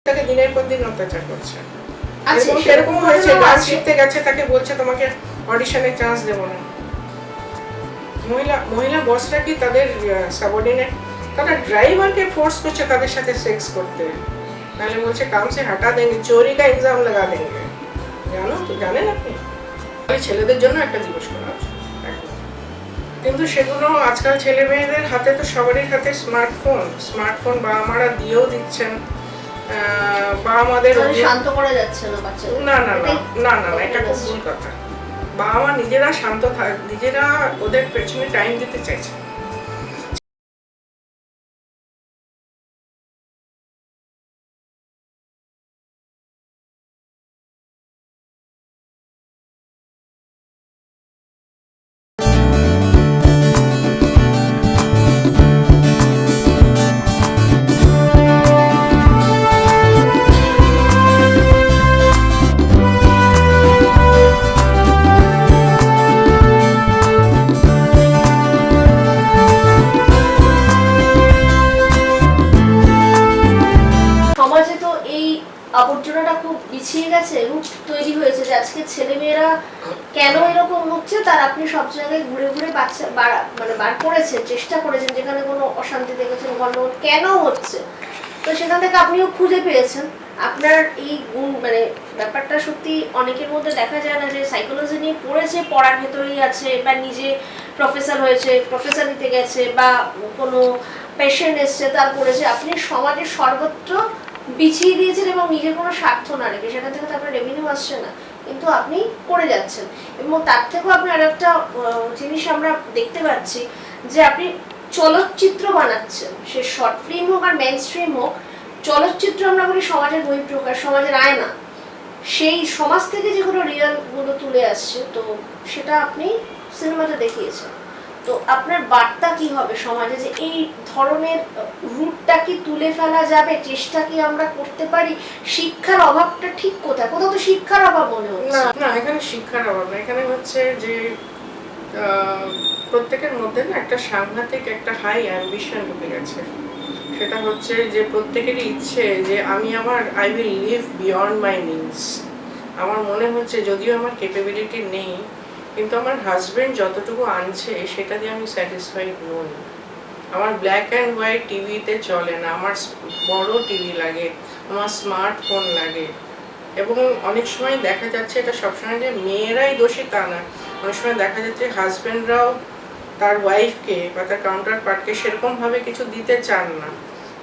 তাকে দিনের পর দিন অত্যাচার করছে। আচ্ছা, এরকম হয়েছে, ঘটনাও গান আছে। শিখতে গেছে, তাকে বলছে তোমাকে অডিশনে চান্স দেবো না। মহিলা বসরা কি তাদের সাবঅর্ডিনেট, তারা ড্রাইভারকে ফোর্স করছে তাদের সাথে সেক্স করতে, নাহলে বলছে কাম সে হাঁটা দেंगे, চোরি কা ইলজাম লাগা দেंगे। জানো তো, জানেন আপনি? ছেলেদের জন্য একটা দিবস করা উচিত, কিন্তু সেগুলো আজকাল ছেলে মেয়েদের হাতে তো সবারই হাতে স্মার্টফোন বাবা মারা দিয়েও দিচ্ছেন। বা আমাদের শান্ত করা যাচ্ছে না বাচ্চাদের। না না না না না না, এটা খুব ভুল কথা। বাবা মা নিজেরা শান্ত নিজেরা ওদের পেছনে টাইম দিতে চাইছে। সমাজে তো এই আবর্জনাটা খুব বিছিয়ে গেছে, রূপ তৈরি হয়েছে যে আজকে ছেলেমেয়েরা কেন এরকম হচ্ছে তার আপনি সব জায়গায় ঘুরে ঘুরে বাচ্চা মানে বার করেছেন, চেষ্টা করেছেন, যেখানে কোনো অশান্তি দেখেছেন, গন্ডগোল কেন হচ্ছে, তো সেখান থেকে আপনিও খুঁজে পেয়েছেন। আপনার এই গুণ মানে ব্যাপারটা সত্যি অনেকের মধ্যে দেখা যায় না যে সাইকোলজি নিয়ে পড়েছে, পড়ার ভেতরেই আছে, বা নিজে প্রফেসর হয়েছে, প্রফেসর দিতে গেছে, বা কোনো পেশেন্ট এসছে তার পড়েছে। আপনি সমাজের সর্বত্র বিছিয়ে দিয়েছেন এবং নিজের কোনো স্বার্থ না রেখে, সেখান থেকে তো আপনার রেভিনিউ আসছে না, কিন্তু আপনি করে যাচ্ছেন। এবং তার থেকেও আপনি আরেকটা জিনিস আমরা দেখতে পাচ্ছি যে আপনি চলচ্চিত্র বানাচ্ছেন, সে শর্ট ফিল্ম হোক আর মেইন স্ট্রিম হোক, চলচ্চিত্র আমরা বলি সমাজের বহিঃপ্রকাশ, সমাজের আয়না, সেই সমাজ থেকে যেগুলো রিয়েল গুলো তুলে আসছে, তো সেটা আপনি সিনেমাতে দেখিয়েছেন। তো আপনার বার্তা কি হবে সমাজে, যে এই ধরনের রূপটা কি তুলে ফেলা যাবে, চেষ্টা কি আমরা করতে পারি? শিক্ষার অভাবটা ঠিক কোথায়? কোথাও তো শিক্ষার অভাব মনে হচ্ছে। না না, এখানে শিক্ষার অভাব না, এখানে হচ্ছে যে প্রত্যেকের মধ্যে না একটা সাংঘাতিক একটা হাই অ্যাম্বিশন ঢুকে গেছে। সেটা হচ্ছে যে প্রত্যেকেরই ইচ্ছে যে আমি I will live beyond my means. আমার মনে হচ্ছে যদিও আমার ক্যাপাবিলিটি নেই, কিন্তু আমার হাজবেন্ড যতটুকু আনছে সেটা দিয়ে আমি স্যাটিসফাইড নই। আমার ব্ল্যাক অ্যান্ড হোয়াইট টিভিতে চলে না, আমার বড় টিভি লাগে, আমার স্মার্টফোন লাগে। এবং অনেক সময় দেখা যাচ্ছে, এটা সবসময় যে মেয়েরাই দোষী তা না, অনেক সময় দেখা যাচ্ছে হাজবেন্ডরাও তার ওয়াইফকে বা তার কাউন্টার পার্টকে সেরকমভাবে কিছু দিতে চান না।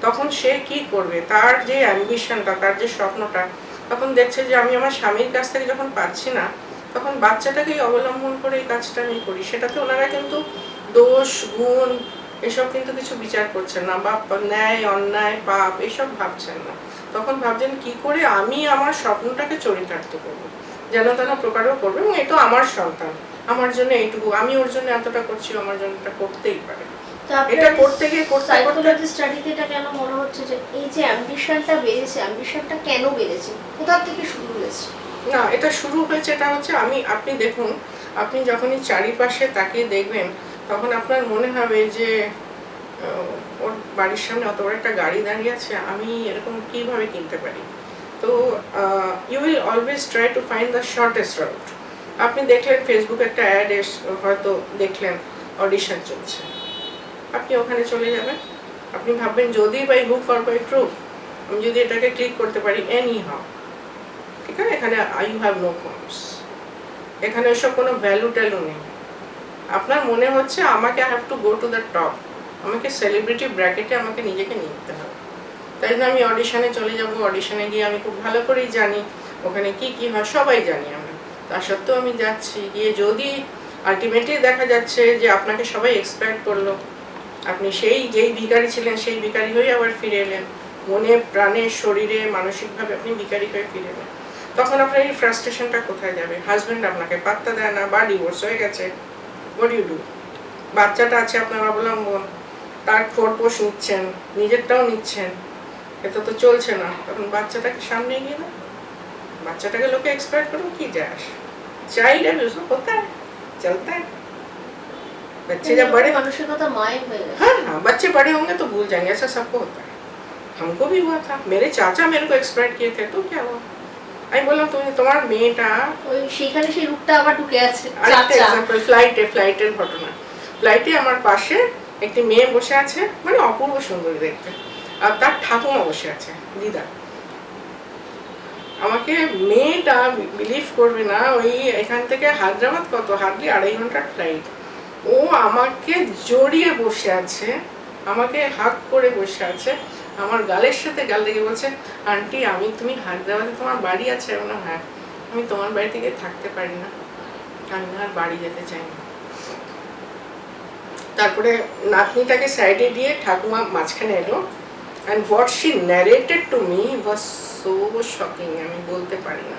তখন সে কি করবে? তার যে অ্যাম্বিশনটা, তার যে স্বপ্নটা, তখন দেখছে যে আমি আমার স্বামীর কাছ থেকে যখন পাচ্ছি না, তখন বাচ্চাটাকেই অবলম্বন করে এই কাজটা আমি করি। সেটাতে ওনারা কিন্তু দোষ গুণ এসব কিন্তু কিছু বিচার করছেন না, বা ন্যায় অন্যায় পাপ এসব ভাবছেন না। তখন ভাবছেন কি করে আমি আমার স্বপ্নটাকে চরিতার্থ করবো, যেন তেন প্রকারও করবে, এবং এটা আমার সন্তান, আমার জন্য এইটুকু, আমি ওর জন্য এতটা করছি, আমার জন্য এটা করতেই পারে। এটা করতে গিয়ে সাইকোলজি স্টাডিতে এটা কেন মনে হচ্ছে যে এই যে অ্যাম্বিশনটা বেড়েছে, অ্যাম্বিশনটা কেন বেড়েছে, কোথা থেকে শুরু হয়েছে? না, এটা শুরু হয়েছে, এটা হচ্ছে আপনি দেখুন, আপনি যখনই চারিপাশে তাকিয়ে দেখবেন, তখন আপনার মনে হবে যে ওর বাড়ির সামনে অত বড় একটা গাড়ি দাঁড়িয়ে আছে, আমি এরকম কিভাবে কিনতে পারি। তো you will always try to find the shortest route. আপনি দেখলেন ফেসবুকে একটা অ্যাড হয়তো দেখলেন অডিশন চলছে, আপনি ওখানে চলে যাবেন। আপনি ভাববেন যদি by hook or by crook আমি যদি এটাকে ক্লিক করতে পারি এনি হাউ, ঠিক আছে, এখানে ইউ হ্যাভ নো কমস, এখানে ওইসব কোনো ভ্যালু ট্যালু নেই। আপনার মনে হচ্ছে আমাকে I have to go to the top, আমাকে সেলিব্রিটি ব্র্যাকেটে আমাকে নিজেকে নিতে হবে, তাই জন্য আমি অডিশনে চলে যাব। অডিশনে গিয়ে আমি খুব ভালো করেই জানি ওখানে কি কি হয়, সবাই জানি আমরা, তা সত্ত্বেও আমি যাচ্ছি, গিয়ে যদি আলটিমেটলি দেখা যাচ্ছে যে আপনাকে সবাই এক্সপেক্ট করলো, আপনি যেই ভিখারি ছিলেন সেই ভিখারি হয়ে আবার ফিরে এলেন, মনে প্রাণে শরীরে মানসিকভাবে আপনি ভিখারি হয়ে ফিরে এলেন, তখন আপনার এই ফ্রাস্ট্রেশনটা কোথায় যাবে? হাজব্যান্ড আপনাকে পাত্তা দেয় না, বা ডিভোর্স হয়ে গেছে, হোয়াট ইউ ডু? বাচ্চাটা আছে আপনার অবলম্বন, তার খোরপোশ নিচ্ছেন, নিজেরটাও নিচ্ছেন, এটা তো চলছে না, তখন বাচ্চাটাকে সামনে এগিয়ে না, বাচ্চাটাকে লোকে এক্সপেক্ট করো কি যায়, চাইল্ড অ্যাবিউজ होता है, चलता है। बच्चे जब बड़े मानसिकता माइंड में हाँ हाँ बच्चे बड़े होंगे तो भूल जाएंगे, ऐसा सबको होता है। हमको भी हुआ था, मेरे चाचा मेरे को एक्सपायर किए थे, तो क्या हुआ? আমি বললাম তুমি তোমার মেয়েটা ওই সেখানে সেই রূপটা আবার ঢুকে আছে আরেকটা চাচা। এক্সাম্পল ফ্লাইটের ঘটনা। ফ্লাইটে আমার পাশে একটি মেয়ে বসে আছে, মানে অপূর্ব সুন্দরী দেখতে, আর তার ঠাকুমা বসে আছে, দিদা। আমাকে মেয়েটা বিলিভ করবে না, ওই এখান থেকে হায়দ্রাবাদ কত হার্ডলি 2.5 ঘন্টার ফ্লাইট, ও আমাকে জড়িয়ে বসে আছে, আমাকে হাগ করে বসে আছে, আমার গালের সাথে গাল লেগে বলছে, আন্টি আমি তুমি হায়দ্রাবাদে তোমার বাড়ি আছে? বললাম হ্যাঁ। আমি তোমার বাড়ি থেকে থাকতে পারি না, আমি আর বাড়ি যেতে চাই না। তারপরে নাতনিটাকে সাইডে দিয়ে ঠাকুমা মাঝখানে এলো, and what she narrated to me was so shocking, আমি বলতে পারি না।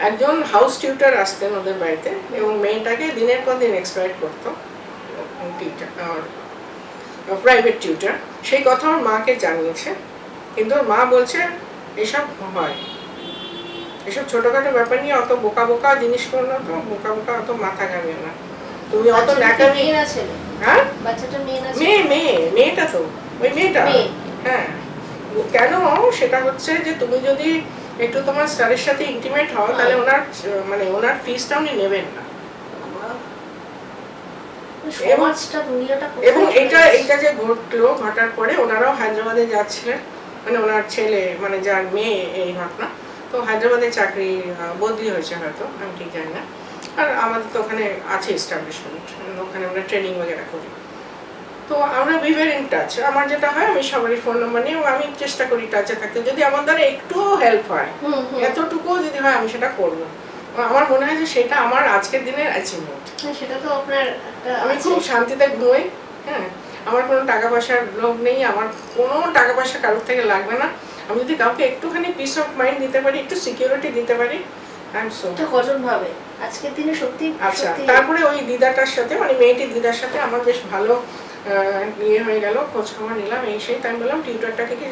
একজন হাউস টিউটার আসতেন ওদের বাড়িতে এবং মেয়েটাকে দিনের পর দিন এক্সপ্লয়েট করতো, প্রাইভেট টিউটার। সেই কথা ওর মাকে জানিয়েছে, কিন্তু ওর মা বলছে এসব হয়, এসব ছোটখাটো ব্যাপার নিয়ে অত বোকা বোকা জিনিস করলো, তো বোকা বোকা অত মাথা ঘামিও না তুমি, অত ন্যাকামি। হ্যাঁ মেয়েটা তো ওই মেয়েটা, হ্যাঁ। কেন সেটা হচ্ছে যে তুমি যদি একটু তোমার স্যারের সাথে ইন্টিমেট হও, তাহলে ওনার মানে ওনার ফিসটা উনি নেবেন না। এবং এটা যে ঘটলো, ঘটার পরে ওনারাও হায়দ্রাবাদে যাচ্ছিলেন, মানে ওনার ছেলে মানে যার মেয়ে এই ঘটনা, তো হায়দ্রাবাদে চাকরি বদলি হয়েছে হয়তো, আমি ঠিক জানি না। আর আমাদের তো ওখানে আছে এস্টাবলিশমেন্ট, ওখানে আমরা ট্রেনিং বগেরা করি, তো আমরা উই ওয়্যার ইন টাচ। আমার যেটা হয় আমি সবারই ফোন নাম্বার নিয়ে আমি চেষ্টা করি টাচে থাকতে, যদি আমার দ্বারা একটুও হেল্প হয়, এতটুকুও যদি হয় আমি সেটা করবো। আমার মনে হয় যে সেটা আমার আজকের দিনের অ্যাচিভমেন্ট। সেটা তো আপনার আমি খুব শান্তিতে ঘুমোই, হ্যাঁ। আমার কোনো টাকা পয়সার লোভ নেই, আমার কোনো টাকা পয়সা কারোর থেকে লাগবে না। আমি যদি কাউকে একটুখানি পিস অফ মাইন্ড দিতে পারি, একটু সিকিউরিটি দিতে পারি, আই এম সো কজন ভাবে আজকের দিনে সত্যি। আচ্ছা, তারপরে ওই দিদাটার সাথে, মানে মেয়েটির দিদার সাথে আমার বেশ ভালো ইয়ে হয়ে গেল, খোঁজ খবর নিলাম, এই সেই। তাই বললাম টিউটারটাকে কি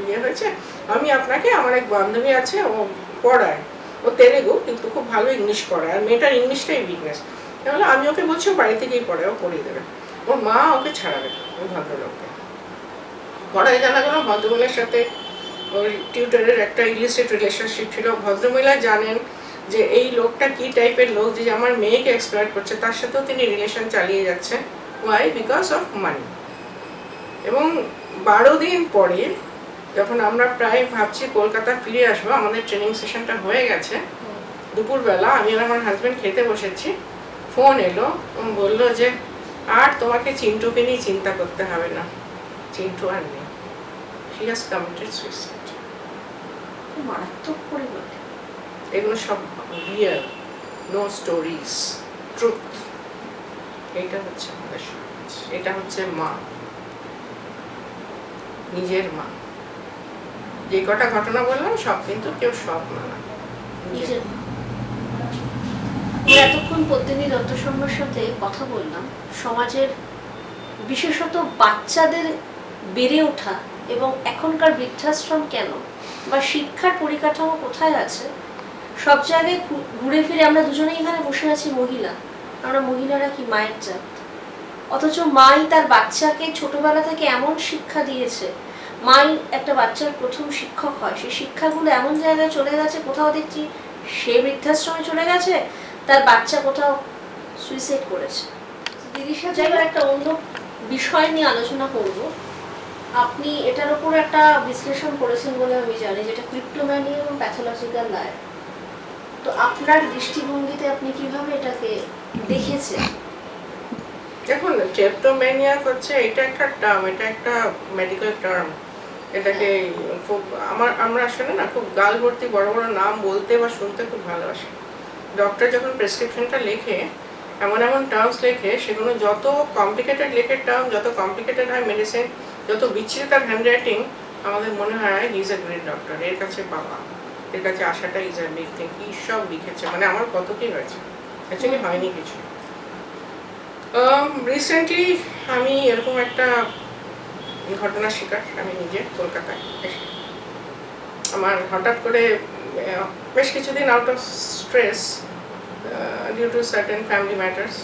ইয়ে হয়েছে, আমি আপনাকে, আমার এক বান্ধবী আছে, ও পড়ায়, ও তেলেগু কিন্তু খুব ভালো ইংলিশ পড়ায়, আর মেয়েটার ইংলিশটাই উইকনেস, তাহলে আমি ওকে বলছি ও বাড়ি থেকেই পড়ে, ও পড়িয়ে দেবে, ওর মা ওকে ছাড়াবে ওই ভদ্রলোককে। পড়ায় জানা গেল ভদ্রমহিলার সাথে ওই টিউটারের একটা ইলিসিট রিলেশনশিপ ছিল। ভদ্রমহিলা জানেন যে এই লোকটা কি টাইপের লোক, যে আমার মেয়েকে এক্সপ্লয়েট করছে, তার সাথেও তিনি রিলেশন চালিয়ে যাচ্ছে। ওয়াই? Because of money. এবং 12 দিন পরে যখন আমরা প্রায় ভাবছি কলকাতা ফিরে আসবো, আমাদের ট্রেনিং সেশনটা হয়ে গেছে, দুপুরবেলা আমি আর আমার হাজব্যান্ড খেতে বসেছি, ফোন এলো, বললো যে আর তোমাকে চিন্টুকে নিয়ে চিন্তা করতে হবে না, চিন্টু আর নেই, she has committed suicide। মারাত্মক পরিমাণ। এগুলো সব রিয়েল, নো স্টোরিজ, ট্রুথ। এটা হচ্ছে আমাদের সমাজ, এটা হচ্ছে মা, নিজের মা। যে কটা ঘটনা বললাম সব কিন্তু কেউ সব না, নিজের। এতক্ষণ পদ্মিনী দত্ত শর্মার সাথে কথা বললাম সমাজের, বিশেষত বাচ্চাদের বেড়ে ওঠা এবং এখনকার বৃদ্ধাশ্রম কেন, বা শিক্ষার পরিকাঠামো কোথায় আছে, সব জায়গায় ঘুরে ফিরে আমরা দুজনেই এখানে বসে আছি মহিলা, আমরা মহিলারা কি মায়ের জাত, অথচ মাই তার বাচ্চাকে ছোটবেলা থেকে এমন শিক্ষা দিয়েছে, মাই একটা বাচ্চার প্রথম শিক্ষক হয়, সেই শিক্ষাগুলো এমন জায়গায় চলে গেছে, কোথাও দেখছি সে বৃদ্ধাশ্রমে চলে গেছে, তার বাচ্চা কোথাও সুইসাইড করেছে। দিদির সাথে এবার একটা অন্য বিষয় নিয়ে আলোচনা করব। আপনি এটার উপর একটা বিশ্লেষণ করেছেন বলে আমি জানি, যেটা ক্রিপ্টোম্যানি এবং প্যাথোলজিক্যাল লায়ার। তো আপনার দৃষ্টিভঙ্গিতে আপনি কিভাবে এটাকে দেখেছেন? দেখুন, ক্লেপ্টোম্যানিয়া হচ্ছে এটা একটা টার্ম, এটা একটা মেডিকেল টার্ম। এটাকে খুব আমরা আসলে না খুব গাল ভর্তি বড় বড় নাম বলতে বা শুনতে খুব ভালোবাসি। ডক্টর যখন প্রেসক্রিপশনটা লেখে, এমন এমন টার্মস লেখে, সেগুলো যত কমপ্লিকেটেড লেখে টার্ম, যত কমপ্লিকেটেড হয় মেডিসিন, যত বিচ্ছিরি তার হ্যান্ডরাইটিং, আমাদের মনে হয় he is a great doctor, এর কাছে বাবা, এর কাছে আসাটা ইজ এ বিগ থিং। কি সব লিখেছে, মানে আমার কত কি হয়েছে, অ্যাকচুয়ালি হয়নি কিছু। রিসেন্টলি আমি এরকম একটা ঘটনার শিকার, আমি নিজে কলকাতায় এসে আমার হঠাৎ করে বেশ কিছুদিন out of stress due to certain family matters,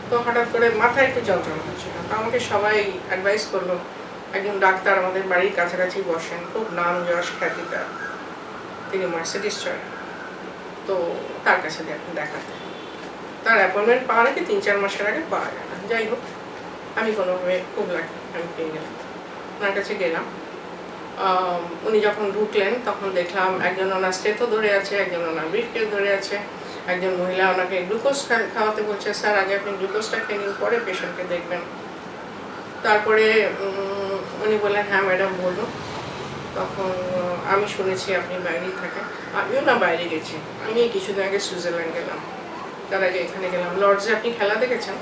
তো হঠাৎ করে মাথায় একটু যন্ত্রণা হচ্ছিল। তো আমাকে সবাই অ্যাডভাইস করলো একজন ডাক্তার আমাদের বাড়ির কাছাকাছি বসেন, খুব নাম যশ খ্যাতিটা, তিনি মার্সিডিস চড়েন, তো তার কাছে দেখাতে তার অ্যাপয়েন্টমেন্ট পাওয়া নাকি 3-4 মাসের আগে পাওয়া যায় না। যাই হোক, আমি কোনোভাবে খুব লাকি, আমি পেয়ে গেলাম, ওনার কাছে গেলাম। উনি যখন ঢুকলেন তখন দেখলাম একজন ওনার স্টেথো ধরে আছে, একজন ওনার ব্রিফকেস ধরে আছে, একজন মহিলা ওনাকে গ্লুকোজ খাওয়াতে বলছে, স্যার আগে আপনি গ্লুকোজটা খেয়ে নিন, পরে পেশেন্টকে দেখবেন। তারপরে উনি বললেন, হ্যাঁ ম্যাডাম বলুন। তখন আমি শুনেছি আপনি বাইরেই থাকেন। আমিও না বাইরে গেছি, আমি কিছুদিন আগে সুইজারল্যান্ড গেলাম, তার আগে এখানে গেলাম। লর্ডসে আপনি খেলা দেখেছেন?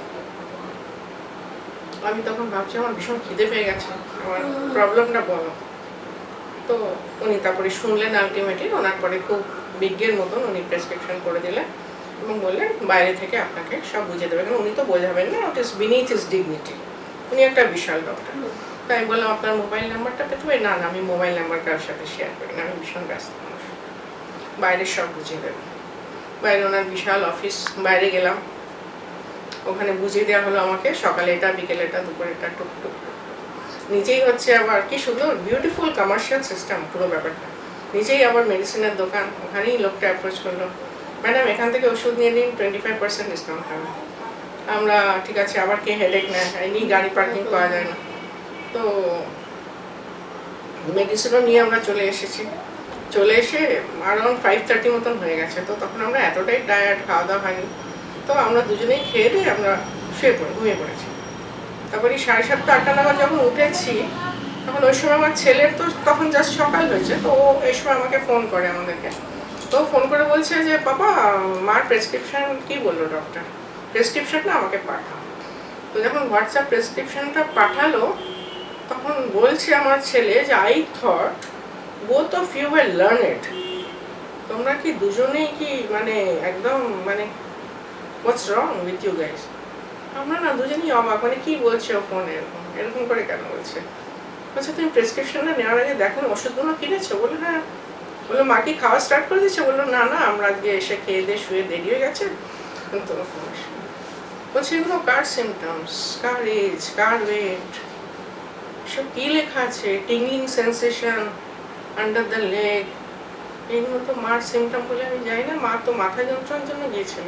আমি তখন ভাবছি আমার ভীষণ খিদে পেয়ে গেছে, আমার প্রবলেমটা বলো। তো উনি তারপরে শুনলেন, আলটিমেটলি ওনার পরে খুব বিজ্ঞের মতন উনি প্রেসক্রিপশন করে দিলেন এবং বললেন বাইরে থেকে আপনাকে সব বুঝিয়ে দেবেন। উনি তো বোঝাবেন না, it is beneath his dignity, উনি একটা বিশাল ডক্টর। তাই আমি বললাম আপনার মোবাইল নাম্বারটা পেতে পারি? না না, আমি মোবাইল নাম্বার কারোর সাথে শেয়ার করি না, আমি ভীষণ ব্যস্ত মানুষ, বাইরে সব বুঝিয়ে দেবেন। বাইরে ওনার বিশাল অফিস, বাইরে গেলাম, ওখানে বুঝিয়ে দেওয়া হলো আমাকে, সকালে এটা, বিকেলে এটা, দুপুরে এটা, টুকটুক। নিজেই হচ্ছে আবার কি সুন্দর বিউটিফুল কমার্শিয়াল সিস্টেম পুরো ব্যাপারটা। নিজেই আবার মেডিসিনের দোকান, ওখানেই লোকটা অ্যাপ্রোচ করলো, ম্যাডাম এখান থেকে ওষুধ নিয়ে নিন, 25% ডিসকাউন্ট হবে। আমরা ঠিক আছে, আবার কে হেডেক নেয়, এমনি গাড়ি পার্কিং পাওয়া যায় না। তো মেডিসিনও নিয়ে আমরা চলে এসেছি, চলে এসে অ্যারাউন্ড 5:30 মতন হয়ে গেছে। তো তখন আমরা এতটাই টায়ার্ড, খাওয়া দাওয়া হয়নি, তো আমরা দুজনেই খেয়ে দিয়ে আমরা ঘুমিয়ে পড়েছি। তারপরে 7:30-8টা নাগাদ যখন উঠেছি, তখন ওই সময় আমার ছেলের তো তখন জাস্ট সকাল হয়েছে, তো ও এই সময় আমাকে ফোন করে আমাদেরকে। তো ফোন করে বলছে যে বাবা, মার প্রেসক্রিপশন কি বললো ডক্টর, প্রেসক্রিপশনটা আমাকে পাঠাও। তো যখন হোয়াটসঅ্যাপ প্রেসক্রিপশনটা পাঠালো, তখন বলছে আমার ছেলে যে I thought both of you were learned, তোমরা কি দুজনেই কি মানে একদম মানে what's wrong with you guys? আমরা না দুজনেই অবাক, মানে কি বলছে ও ফোনে, এরকম এরকম করে কেন বলছে? বলছে তুমি প্রেসক্রিপশনটা নেওয়ার আগে দেখো ওষুধগুলো কিনেছো? বললো হ্যাঁ। বললো মা কি খাওয়া স্টার্ট করে দিচ্ছে? বললো না না, আমরা আজকে এসে খেয়ে দিয়ে শুয়ে দেরি হয়ে গেছে, তোমার ফোন আসে। বলছে এগুলো কার সিমটমস, কার এজ, কার ওয়েট, সব কি লেখা আছে, tingling sensation under the leg, এগুলো তো মার সিমটম বলে আমি জানি না। মা তো মাথা যন্ত্রণার জন্য গিয়েছিল,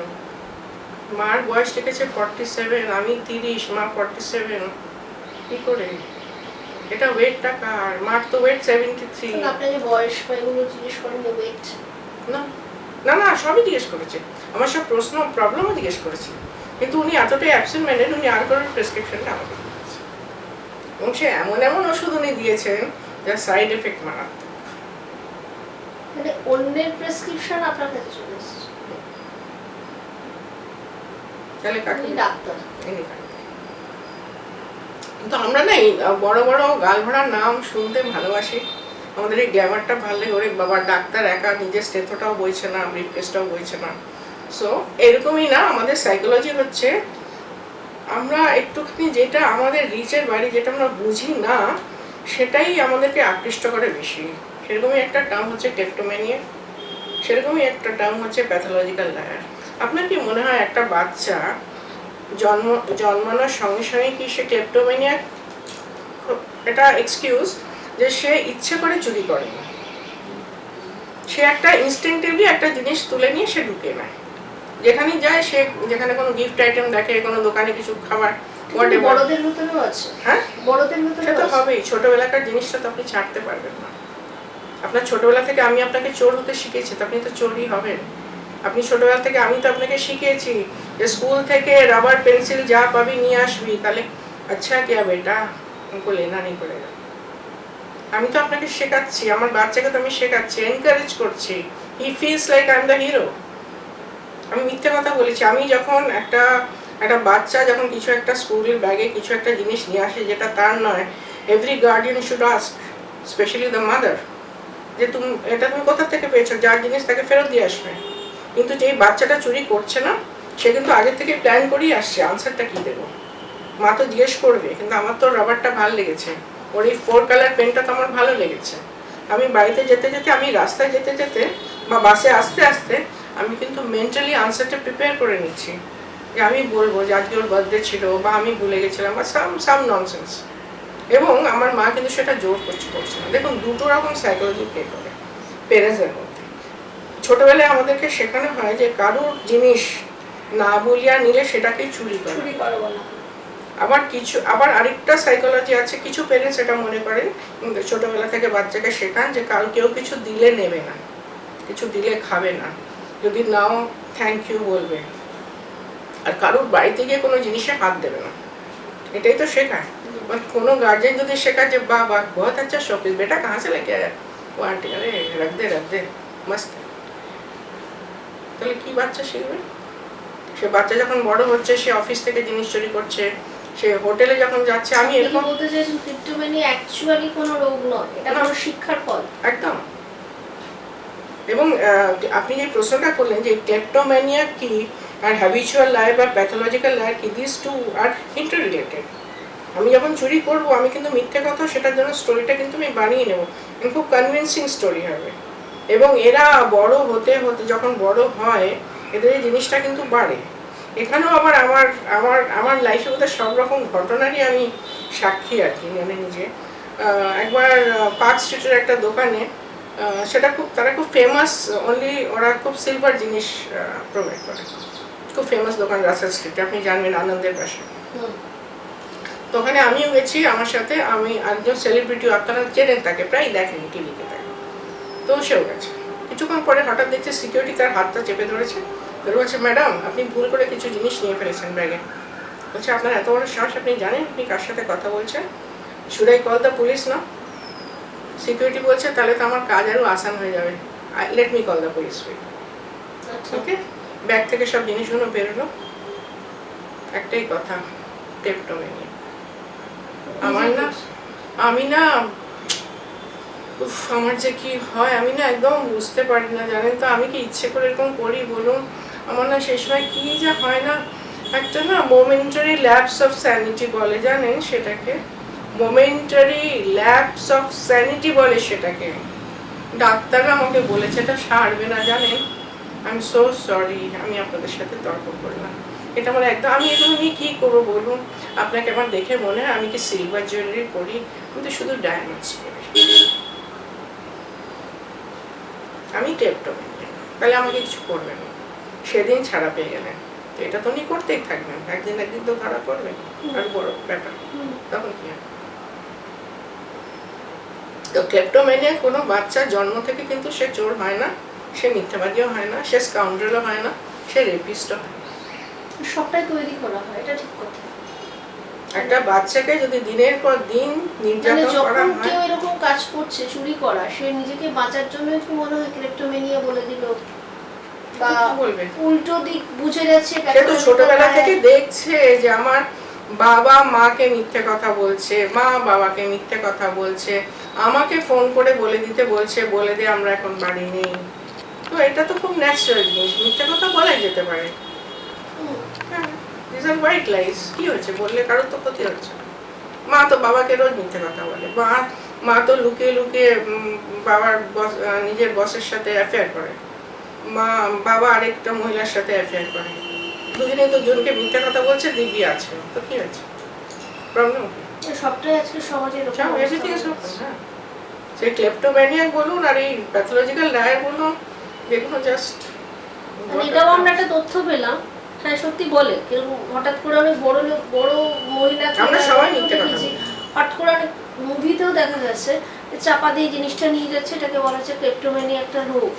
মার বয়স লিখেছে 47, আমি 30, মা 47, কি করে? এটা ওয়েটটা কার? মার তো ওয়েট 73। আপনাকে বয়স বা এগুলো জিজ্ঞেস করেন, ওয়েট? না না না, সবই জিজ্ঞেস করেছে, আমার সব প্রশ্ন প্রবলেমও জিজ্ঞেস করেছে, কিন্তু উনি এতটাই অ্যাবসেন্ট মাইন্ডেড, উনি আর কোনো প্রেসক্রিপশনটা আমাকে দিয়েছে এবং সে এমন এমন ওষুধ উনি দিয়েছেন যার সাইড এফেক্ট মারাত্মক। মানে অন্যের প্রেসক্রিপশন আপনার কাছে চলে এসেছে? তাহলে কাকে? ডাক্তার। কিন্তু আমরা না বড় বড় গাল ভরা নাম শুনতে ভালোবাসি, আমাদের এই গ্ল্যামারটা ভালো লাগে। ওরে বাবা, ডাক্তার একা নিজের স্টেথোটাও বইছে না, ব্রিফকেসটাও বইছে না। সো এরকমই না, আমাদের সাইকোলজি হচ্ছে আমরা একটুখানি যেটা আমাদের রিচের বাইরে, যেটা আমরা বুঝি না, সেটাই আমাদেরকে আকৃষ্ট করে বেশি। সেরকমই একটা টার্ম হচ্ছে ক্লেপ্টোম্যানিয়া, সেরকমই একটা টার্ম হচ্ছে প্যাথোলজিক্যাল লায়ার। আপনার কি মনে হয় একটা বাচ্চা জন্মানোর সঙ্গে সঙ্গে কি সে ক্লেপ্টোম্যানিয়া, এটা এক্সকিউজ যে সে ইচ্ছে করে চুরি করে না, সে একটা ইনস্টিংক্টিভলি একটা জিনিস তুলে নিয়ে সে ঢুকে নেয়, যেখানে যায় সে, যেখানে কোনো গিফট আইটেম দেখে, কোনো দোকানে কিছু খাবার, বড়দের ভিতরেও আছে। হ্যাঁ, বড়দের ভিতরে সেটা হবেই। ছোটবেলাকার জিনিসটা তো আপনি ছাড়তে পারবেন না। আপনার ছোটবেলা থেকে আমি আপনাকে চোর হতে শিখেছি, তো আপনি তো চোরই হবেন। আপনি ছোটবেলা থেকে আমি তো আপনাকে শিখিয়েছি যে স্কুল থেকে রাবার পেন্সিল যা পাবি নিয়ে আসবি, তাহলে আচ্ছা কিয়া বেটা উनको लेना नहीं पड़ेगा। আমি তো আপনাকে শেখাচ্ছি, আমার বাচ্চাকে তো আমি শেখাচ্ছি, এনকারেজ করছি, he feels like I am the hero. আমি মিথ্যে কথা বলেছি? আমি যখন একটা বাচ্চা যখন কিছু একটা স্কুলের ব্যাগে কিছু একটা জিনিস নিয়ে আসে যেটা তার নয়, every guardian should ask, specially the mother, যে তুমি এটা তুমি কোথা থেকে পেয়েছো, যার জিনিস তাকে ফেরত দিয়ে আসবে। কিন্তু যেই বাচ্চাটা চুরি করছে না, সে কিন্তু আগে থেকে প্ল্যান করেই আসছে আনসারটা কি দেবো। মা তো জিজ্ঞেস করবে, কিন্তু আমার তো রাবারটা ভালো লেগেছে, ওর এই 4 কালার পেনটা তো আমার ভালো লেগেছে। আমি বাড়িতে যেতে যেতে, আমি রাস্তায় যেতে যেতে বা বাসে আসতে আসতে আমি কিন্তু মেন্টালি আনসারটা প্রিপেয়ার করে নিচ্ছি, যে আমি বলবো যে আজকে ওর বার্থডে ছিল, বা আমি ভুলে গেছিলাম, বা সাম ননসেন্স। এবং আমার মা কিন্তু সেটা জোর করছে না। দেখুন দুটো রকম সাইকোলজি প্লে করে পেরেন্টসের মধ্যে। ছোটবেলায় আমাদেরকে শেখানো হয় যে কারোর জিনিস না বলিয়া নিলে সেটাকে চুরি করা। আবার আরেকটা সাইকোলজি আছে, কিছু পেরেন্টস এটা মনে করেন ছোটবেলা থেকে বাচ্চাকে শেখান যে কেউ কিছু দিলে নেবে না, কিছু দিলে খাবে না, যদি নাও থ্যাংক ইউ বলবে, আর কারোর বাড়িতে গিয়ে কোনো জিনিসে হাত দেবে না। এটাই তো শেখায়। বাট কোনো গার্जियन যদি শেখায় যে বাহ বাহ बहुत अच्छा शौकीस बेटा कहाँ से लेके आया, वो आंटी अरे रख दे मस्त, তাহলে কি বাচ্চা শিখবে? সে বাচ্চা যখন বড় হচ্ছে, সে অফিস থেকে জিনিস চুরি করছে, সে হোটেলে যখন যাচ্ছে, আমি এরকম বলতে চাইছি ক্রিপ্টোম্যানিয়া অ্যাকচুয়ালি কোনো রোগ নয়, এটা কোনো শিক্ষার ফল একদম। এবং আপনি যে প্রশ্নটা করলেন যে ক্লেপ্টোম্যানিয়া কি আর হ্যাবিচুয়াল লায়ার বা প্যাথোলজিক্যাল লায়ার কি, this two are interrelated. আমি যখন চুরি করব, আমি কিন্তু মিথ্যে কথা, সেটার জন্য স্টোরিটা কিন্তু আমি বানিয়ে নেব, খুব কনভিন্সিং স্টোরি হবে। এবং এরা বড় হতে হতে যখন বড় হয়, এদের এই জিনিসটা কিন্তু বাড়ে। এখানেও আবার আমার লাইফে বোধহয় সব রকম ঘটনারই আমি সাক্ষী আর কি, মানে নিজে। একবার পার্ক স্ট্রিটের একটা দোকানে, তারা খুব ফেমাস, অনলি ওরা খুব সিলভার জিনিস প্রোভাইড করে, খুব ফেমাস দোকান রাসেল স্ট্রিটে, আপনি জানবেন, আনন্দের পাশে। তো ওখানে আমিও গেছি, আমার সাথে আমি একজন সেলিব্রিটিও, আপনারা চেনেন তাকে, প্রায় দেখেন টিভিতে তাকে, তো সেও গেছে। কিছুক্ষণ পরে হঠাৎ দেখছে সিকিউরিটি তার হাতটা চেপে ধরেছে, বলছে ম্যাডাম আপনি ভুল করে কিছু জিনিস নিয়ে ফেলেছেন ব্যাগে। বলছে আপনার এত বড় সাহস, আপনি জানেন আপনি কার সাথে কথা বলছেন, should I call the police না? সিকিউরিটি বলছে তাহলে তো আমার কাজ আরও আসান হয়ে যাবে, let me call the police. Okay, bag থেকে সব জিনিসগুলো বেরোলো, একটাই কথা, ক্লেপ্টোম্যানিয়া। আমার যে কি হয় আমি না একদম বুঝতে পারি না, জানেন তো। আমি কি ইচ্ছে করে এরকম করি বলুন? আমার না সেই সময় কি যে হয় না, একটা না মোমেন্টারি ল্যাপস অফ স্যানিটি বলে, জানেন সেটাকে? মোমেন্টারি ল্যাপস অফ স্যানিটি বলে সেটাকে। ডাক্তাররা আমাকে বলেছে এটা সারবে না, জানেন। আই এম সো সরি, আমি আপনাদের সাথে তর্ক করলাম। এটা আমার একদম, আমি এগুলো নিয়ে কী করবো বলুন? আপনাকে আমার দেখে মনে হয় আমি কি সিলভার জুয়েলারি পরি? আমি তো শুধু ডায়মন্ডস পরি। আমি ক্লেপ্টোম্যানিয়া, তাহলে আমাকে কিছু করবেন না। সেদিন ছাড়া পেয়ে গেলেন, তো এটা তো উনি করতেই থাকবেন, একদিন তো ধরা পড়বেন, আর বড় ব্যাপার, তখন কি হবে? তো ক্লেপ্টোম্যানিয়া কোনো বাচ্চা জন্ম থেকে কিন্তু সে চোর হয় না, সে মিথ্যাবাদীও হয় না, সে স্কাউন্ডারও হয় না, সে রেপিস্টও হয় না। সবটাই তৈরি করা হয়, এটা ঠিক কথা। একটা বাচ্চাকে যদি দিনের পর দিন নির্যাতন করা হয়, কেউ এরকম কাজ করছে, চুরি করা, সে নিজেকে বাঁচার জন্য কি মনে হয় ক্লেপ্টোম্যানিয়া বলে দিল, বা উল্টো দিক বুঝে যাচ্ছে। সে তো ছোটবেলা থেকে দেখছে যে আমার বাবা মাকে মিথ্যে কথা বলছে, মা বাবাকে মিথ্যে কথা বলছে, আমাকে ফোন করে বলে দিতে বলছে, বলে দে আমরা এখন বাড়ি নেই। তো এটা তো খুব ন্যাচারাল জিনিস, মিথ্যে কথা বলাই যেতে পারে। দিস আর হোয়াইট লাইস, কি হয়েছে বললে? কারোর তো ক্ষতি হচ্ছে। মা তো বাবাকে রোজ মিথ্যে কথা বলে, মা তো লুকিয়ে লুকিয়ে বাবার নিজের বসের সাথে অ্যাফেয়ার করে, বাবা আরেকটা মহিলার সাথে অ্যাফেয়ার করে, দুজনে তো জনকে মিথ্যা কথা বলছে, দিব্যি আছে, তো কি হয়েছে? প্রবলেম কি? সবটাই আজকে সমাজে এরকম এভরিথিং ইজ ওকে। হ্যাঁ, সেই ক্লেপ্টোম্যানিয়া বলুন আর এই প্যাথোলজিক্যাল লায়ার বলুন, যেগুলো জাস্ট। এটাও আমরা একটা তথ্য পেলাম, হ্যাঁ সত্যি বলে কেউ হঠাৎ করে অনেক বড় মহিলা, আমরা সবাই মিথ্যে কথা বলি, হঠাৎ করে অনেক মুভিতেও দেখা যাচ্ছে চাপা দিয়ে জিনিসটা নিয়ে যাচ্ছে, এটাকে বলা হচ্ছে ক্লেপ্টোম্যানিয়া একটা রোগ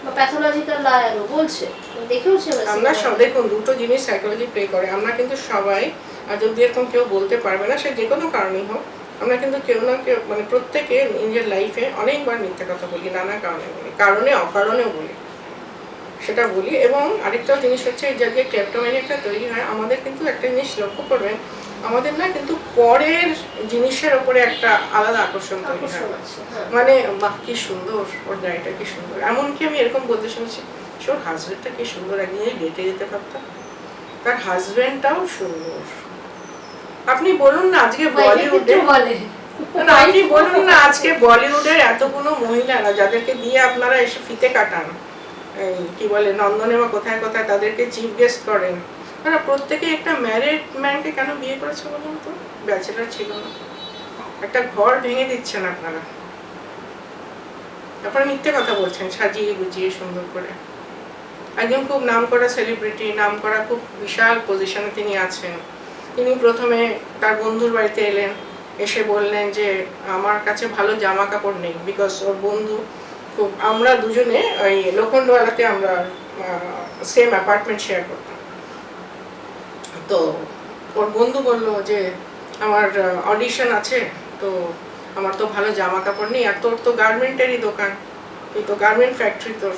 বা প্যাথোলজিক্যাল লায়ারও বলছে, দেখেওছে। আমরা সব দেখুন দুটো জিনিস সাইকোলজি প্লে করে, আমরা কিন্তু সবাই, আর যদি এরকম কেউ বলতে পারবে না, সে যে কোনো কারণেই হোক, আমরা কিন্তু কেউ না কেউ, মানে প্রত্যেকে নিজের লাইফে অনেকবার মিথ্যে কথা বলি, নানা কারণে বলি, কারণে অকারণেও বলি, সেটা বলি। এবং আরেকটা জিনিস হচ্ছে, এই যে ক্লেপ্টোম্যানিয়াটা তৈরি হয়, আমাদের কিন্তু একটা জিনিস লক্ষ্য করবেন, আমাদের না কিন্তু পরের জিনিসের উপরে একটা আলাদা আকর্ষণ তৈরি হয়। মানে বাহ কি সুন্দর, ওর গাড়িটা কি সুন্দর, এমনকি আমি এরকম বলতে শুনেছি, ওর হাজবেন্ডটা কি সুন্দর, একদিন ডেটে যেতে পারতাম, তার হাজবেন্ডটাও সুন্দর। আপনি বলুন না আজকে বলিউডে, আপনি বলুন না আজকে বলিউডের এতগুলো মহিলারা যাদেরকে দিয়ে আপনারা এসে ফিতে কাটান, কি বলে নন্দনে বা কোথায় কোথায় তাদেরকে চিফ গেস্ট করেন, তারা প্রত্যেকে একটা ম্যারিড ম্যানকে কেন বিয়ে করেছে বলুন তো? ব্যাচেলার ছিল না। একটা ঘর ভেঙে দিচ্ছেন আপনারা, তারপরে মিথ্যে কথা বলছেন সাজিয়ে গুজিয়ে সুন্দর করে। একজন খুব নামকরা সেলিব্রিটি, নামকরা খুব বিশাল পজিশনে তিনি আছেন, তিনি প্রথমে তার বন্ধুর বাড়িতে এলেন, এসে বললেন যে আমার কাছে ভালো জামা কাপড় নেই, বিকজ ওর বন্ধু খুব, আমরা দুজনে ওই লোখণ্ডওয়ালাতে আমরা সেম অ্যাপার্টমেন্ট শেয়ার করতাম। তো ওর বন্ধু বললো যে আমার অডিশন আছে, তো আমার তো ভালো জামা কাপড় নেই, আর তোর তো গার্মেন্টেরই দোকান, তুই তো গার্মেন্ট ফ্যাক্টরি তোর,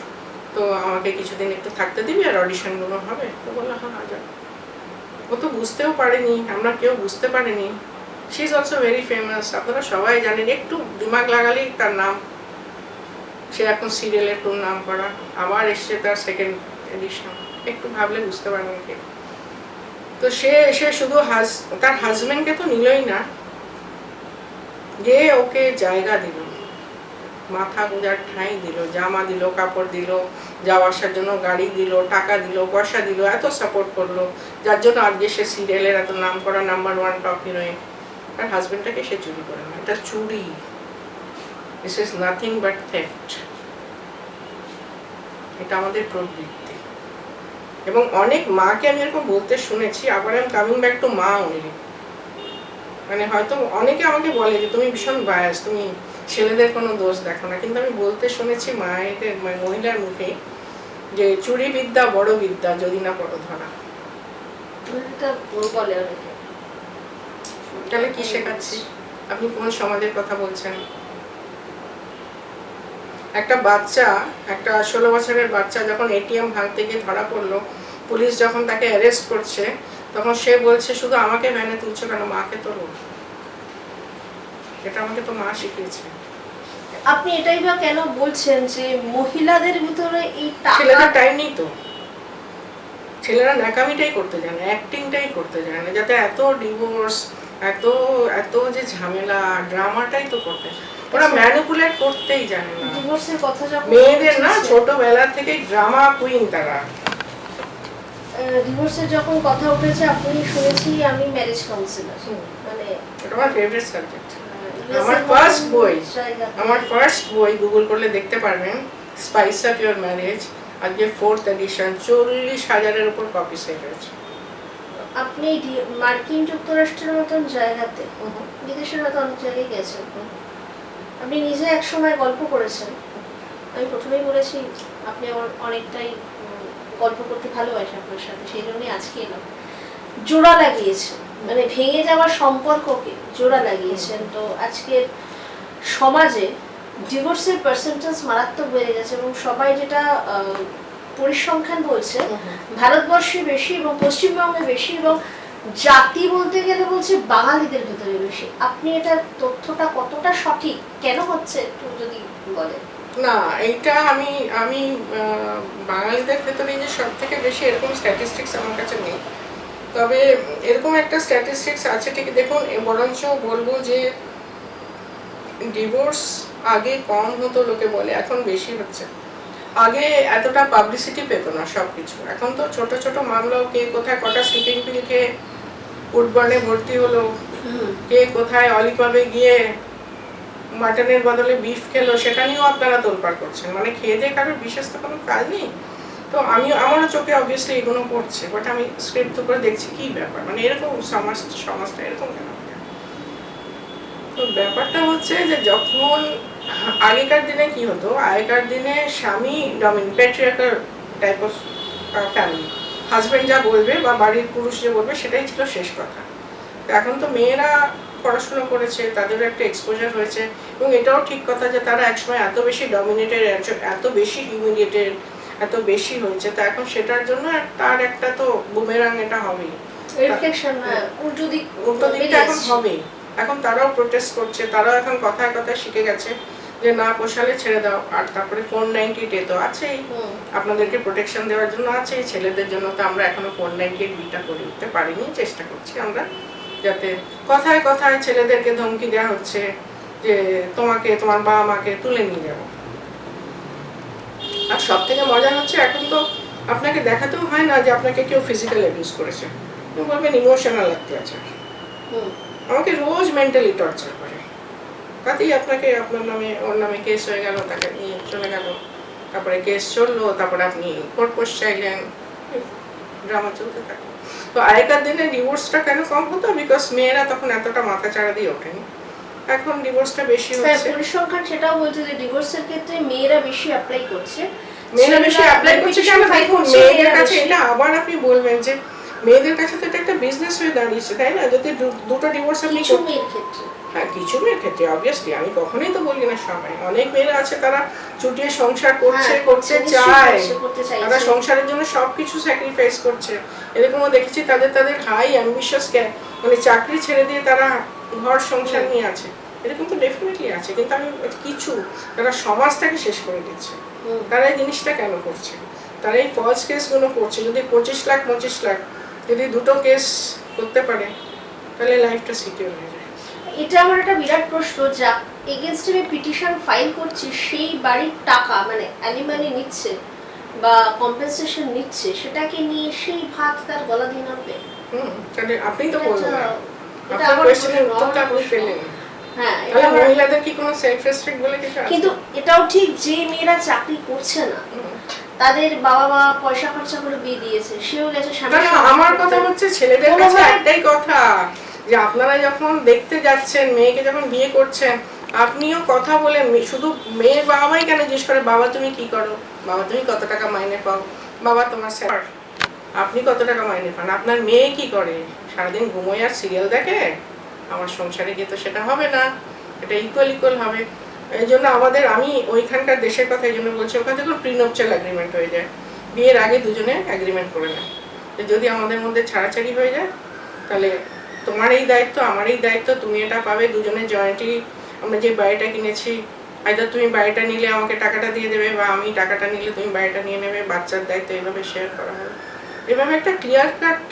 তো আমাকে কিছুদিন একটু থাকতে দিবি আর অডিশনগুলো হবে। তো বললো হ্যাঁ যাও। ও তো বুঝতেও পারেনি, আমরা কেউ বুঝতে পারিনি। She is also very famous, আপনারা সবাই জানেন, একটু দিমাগ লাগালেই তার নাম। সে এখন সিরিয়ালের খুব নাম করা, আবার এসছে তার সেকেন্ড এডিশন, একটু ভাবলে বুঝতে পারবেন কি। তো সে এসে শুধু তার হাজবেন্ডকে তো নিলই না, যে ওকে জায়গা দিল, মাথা গোঁজার ঠাঁই দিল, জামা দিল, কাপড় দিল, যাওয়া আসার জন্য গাড়ি দিল, টাকা দিল, পয়সা দিল, এত সাপোর্ট করলো, যার জন্য আজকে সে সিরিয়ালের এত নাম করা নাম্বার 1 টপ হিরোইন। তার হাজবেন্ডটাকে সে চুরি করে না, এটা চুরি। This is nothing but theft. এটা আমাদের প্রবৃত্তি। এবং অনেক মাকে আমি এরকম বলতে শুনেছি, আবার আমি কামিং ব্যাক টু মা অনলি, মানে হয়তো অনেকে আমাকে বলে যে তুমি ভীষণ বায়াস, তুমি ছেলেদের কোনো দোষ দেখো না, কিন্তু আমি বলতে শুনেছি মায়েদের, মহিলার মুখে, যে চুরি বিদ্যা বড় বিদ্যা, যদি না পড়ো ধরা। তাহলে কি শেখাচ্ছি? আপনি কোন সমাজের কথা বলছেন? একটা বাচ্চা, একটা 16 বছরের বাচ্চা যখন এটিএম ভাঙতে গিয়ে ধরা পড়লো, পুলিশ যখন তাকে অ্যারেস্ট করছে, তখন সে বলছে শুধু আমাকে ভ্যানে তুলছো কেন, মাকে তোলো। এটা আমাকে তো মা শিখিয়েছে। আপনি এটাই বা কেন বলছেন যে মহিলাদের ভিতরে এই ছেলেদের টাইম নেই তো, ছেলেরা ন্যাকামিটাই করতে জানে, অ্যাক্টিংটাই করতে জানে, যাতে এত ডিভোর্স, এত এত যে ঝামেলা, ড্রামাটাই তো করতে, ওরা ম্যানিপুলেট করতেই জানে না। ডিভোর্সের কথা যখন মেয়েদের না ছোটবেলা থেকে ড্রামা কুইন তারা। ডিভোর্সের যখন কথা উঠেছে, আপনি শুনেছি আমি ম্যারেজ কাউন্সিলর, মানে এটা আমার ফেভারিট সাবজেক্ট। আমার ফার্স্ট বই গুগল করলে দেখতে পারবেন, স্পাইস আপ ইওর ম্যারেজ, আজকে 4th এডিশন, 40,000-এর উপর কপি সেল হয়েছে। আপনি মার্কিন যুক্তরাষ্ট্রের মতন জায়গাতে, বিদেশের মতো অনেক জায়গায় গেছেন, আপনি নিজে একসময় গল্প করেছেন। আমি প্রথমেই বলেছি আপনি আমার অনেকটাই গল্প করতে ভালোবাসি আপনার সাথে, সেই জন্যই আজকে এলাম। জোড়া লাগিয়েছেন, মানে ভেঙে যাওয়া সম্পর্ককে জোড়া লাগিয়েছেন। তো আজকের সমাজে ডিভোর্সের পার্সেন্টেজ মারাত্মক বেড়ে গেছে, এবং সবাই যেটা পরিসংখ্যান বলছে ভারতবর্ষে বেশি এবং পশ্চিমবঙ্গে বেশি, এবং জাতি বলতে গেলে বলছে বাঙালিদের ভেতরে বেশি। আপনি এটা তথ্যটা কতটা সঠিক, কেন হচ্ছে একটু যদি বলেন। না, এইটা আমি বাঙালিদের ভেতরে যে সব থেকে বেশি, এরকম স্ট্যাটিস্টিক্স আমার কাছে নেই, তবে এরকম একটা স্ট্যাটিস্টিক্স আছে ঠিক। দেখুন, বরঞ্চ বলবো যে ডিভোর্স আগে কম হতো লোকে বলে, এখন বেশি হচ্ছে। আগে এতটা পাবলিসিটি পেত না সবকিছু, এখন তো ছোট ছোট মামলাও, কে কোথায় কটা স্লিপিং পিল খেয়ে ফুটবলে ভর্তি হলো, কে কোথায় অলিকবে গিয়ে মাটনের বদলে বিফ খেলো, সেটা নিয়েও আপনারা তোলপাড় করছেন। মানে খেয়ে দিয়ে কারোর বিশেষ তো কোনো কাজ নেই। তো আমারও চোখে অবভিয়াসলি এগুলো পড়ছে, বাট আমি স্ক্রিপ্ট করে দেখছি কি ব্যাপার, মানে এরকম সমাজটা এরকম কেন। তো ব্যাপারটা হচ্ছে যে যখন আগেকার দিনে কি হতো, আগেকার দিনে স্বামী patriarchal type of family, husband যা বলবে বা বাড়ির পুরুষ যে বলবে সেটাই ছিল শেষ কথা। তো এখন তো মেয়েরা পড়াশোনা করেছে, তাদেরও একটা এক্সপোজার হয়েছে, এবং এটাও ঠিক কথা যে তারা একসময় এত বেশি ডমিনেটেড, এত বেশি হিউমিলিয়েটেড, এত বেশি হয়েছে, তো এখন সেটার জন্য তার একটা তো বুমেরাং এটা হবেই, উল্টো দিকটা এখন হবেই। এখন তারাও প্রোটেস্ট করছে, তারাও এখন কথায় কথায় শিখে গেছে যে না পোষালে ছেড়ে দাও। আর তারপরে 498 তো আছেই, আপনাদেরকে প্রোটেকশন দেওয়ার জন্য আছে। ছেলেদের জন্য তো আমরা এখনো 498 বিটা করে উঠতে পারিনি, চেষ্টা করছি আমরা, যাতে কথায় কথায় ছেলেদেরকে ধমকি দেওয়া হচ্ছে যে তোমাকে তোমার বাবা মাকে তুলে নিয়ে যাবো। আর সব থেকে মজা হচ্ছে, এখন তো আপনাকে দেখাতেও হয় না যে আপনাকে কেউ ফিজিক্যাল অ্যাবিউজ করেছে, বলবেন ইমোশনাল অত্যাচার। আমাকে রোজ মেন্টালি টর্চার করে, তাতেই আপনাকে আপনার নামে ওর নামে কেস হয়ে গেল, তাকে নিয়ে চলে গেল, তারপরে কেস চললো, তারপরে আপনি কোর্ট পোস্ট চাইলেন, ড্রামা চলতে থাকে। তো আগেকার দিনে ডিভোর্সটা কেন কম হতো? বিকজ মেয়েরা তখন এতটা মাথা চাড়া দিয়ে ওঠেনি, এখন ডিভোর্সটা বেশি হচ্ছে। পরিসংখ্যান সেটাও বলছে যে ডিভোর্সের ক্ষেত্রে মেয়েরা বেশি অ্যাপ্লাই করছে। মেয়েরা বেশি অ্যাপ্লাই করছে কেন? দেখুন মেয়েদের কাছে এটা আবার আপনি বলবেন যে মেয়েদের কাছে তো এটা একটা বিজনেস হয়ে দাঁড়িয়েছে, তাই না? যদি দুটো ডিভোর্স আপনি কিছু মেয়ের ক্ষেত্রে, হ্যাঁ কিছু মেয়ের ক্ষেত্রে অবভিয়াসলি, আমি কখনোই তো বলি না সবাই, অনেক মেয়েরা আছে তারা চুটিয়ে সংসার করছে, করতে চায়, তারা সংসারের জন্য সবকিছু স্যাক্রিফাইস করছে। এরকমও দেখেছি তাদের হাই অ্যাম্বিশাস মানে চাকরি ছেড়ে দিয়ে তারা ঘর সংসার নিয়ে আছে, এরকম তো ডেফিনেটলি আছে। কিন্তু আমি কিছু তারা সমাজটাকে শেষ করে দিচ্ছে, তারা এই জিনিসটা কেন করছে? তারা এই ফলস কেসগুলো করছে। যদি 25 লাখ যদি দুটো কেস করতে পারে তাহলে লাইফটা সিকিউর হয়ে যায়। এটা আমার একটা বিরাট প্রশ্ন, যা এগেইনস্টে আমি পিটিশন ফাইল করছি সেই বাড়ির টাকা মানে অ্যালিমানি নিচ্ছে বা কম্পেনসেশন নিচ্ছে, সেটাকে নিয়ে সেই ভাত তার গলা দিয়ে নামবে? তাহলে আপনি তো বলবেন না, এটা আপনার আমার কোশ্চেনের উত্তরটা আপনি পেলেন। হ্যাঁ, তাহলে মহিলাদের কি কোনো সেলফ রেসপেক্ট বলে কিছু আছে? কিন্তু এটাও ঠিক যে মেয়েরা চাকরি করছে না, তাদের বাবা মা পয়সা খরচা করে বিয়ে দিয়েছে, সেও গেছে স্বামী। না আমার কথা হচ্ছে ছেলেদের কাছে একটাই কথা, যে আপনারা যখন দেখতে যাচ্ছেন মেয়েকে, যখন বিয়ে করছেন, আপনিও কথা বলেন। শুধু মেয়ের বাবা মাই কেন জিজ্ঞেস করে বাবা তুমি কি করো, বাবা তুমি কত টাকা মাইনে পাও, বাবা তোমার স্যার আপনি কত টাকা মাইনে পান, আপনার মেয়ে কি করে, সারাদিন ঘুমোয় আর সিরিয়াল দেখে? আমার সংসারে গিয়ে তো সেটা হবে না, এটা ইকুয়াল হবে। এই জন্য আমাদের, আমি ওইখানকার দেশের কথা এই জন্য বলছি, ওখান থেকে প্রিনপচাল এগ্রিমেন্ট হয়ে যায়, বিয়ের আগে দুজনে এগ্রিমেন্ট করে নেয় যে যদি আমাদের মধ্যে ছাড়াছাড়ি হয়ে যায় তাহলে তোমার এই দায়িত্ব আমার এই দায়িত্ব, তুমি এটা পাবে, দুজনে জয়েন্টলি আমরা যে বাড়িটা কিনেছি আইদার তুমি বাড়িটা নিলে আমাকে টাকাটা দিয়ে দেবে, বা আমি টাকাটা নিলে তুমি বাড়িটা নিয়ে নেবে, বাচ্চার দায়িত্ব এইভাবে শেয়ার করা হবে। এভাবে একটা ক্লিয়ার কাট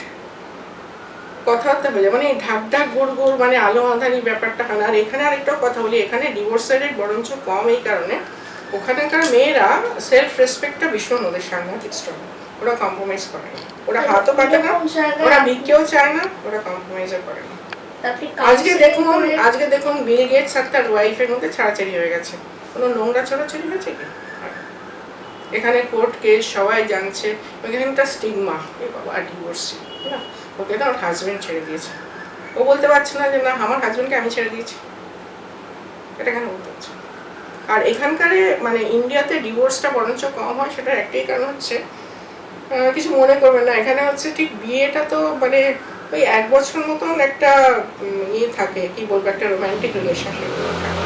কথাবার্তা হয়ে যায়, মানে ঢাক গুড় মানে আলো আঁধারি ব্যাপারটা হয় না। আর এখানে আরেকটাও কথা বলি, এখানে ডিভোর্সের রেট বরঞ্চ কম এই কারণে ওখানকার মেয়েরা সেলফ রেসপেক্টটা ভীষণ ওদের সাংঘাতিক স্ট্রং, ওরা কম্প্রোমাইজ করে না, ওরা হাতও পাতে না, ওরা ভিক্ষেও চায় না, ওরা কম্প্রোমাইজও করে না। আজকে দেখুন বিল গেটস আর তার ওয়াইফের মধ্যে ছাড়াছাড়ি হয়ে গেছে, কোনো নোংরা ছড়াছড়ি হয়েছে কি? এখানে কোর্ট কেস সবাই জানছে, এখানে একটা স্টিগমা, এই বাবা ডিভোর্সি না, ওকে না ওর হাজবেন্ড ছেড়ে দিয়েছে, ও বলতে পারছে না যে না আমার হাজবেন্ডকে আমি ছেড়ে দিয়েছি, এটা কেন বলতে পারছে? আর এখানকারে মানে ইন্ডিয়াতে ডিভোর্সটা বরঞ্চ কম হয়, সেটার একটাই কারণ হচ্ছে, কিছু মনে করবেন না, এখানে হচ্ছে ঠিক বিয়েটা তো মানে ওই 1 বছর মতন একটা ইয়ে থাকে, কি বলবো, একটা রোমান্টিক রিলেশনশিপ থাকে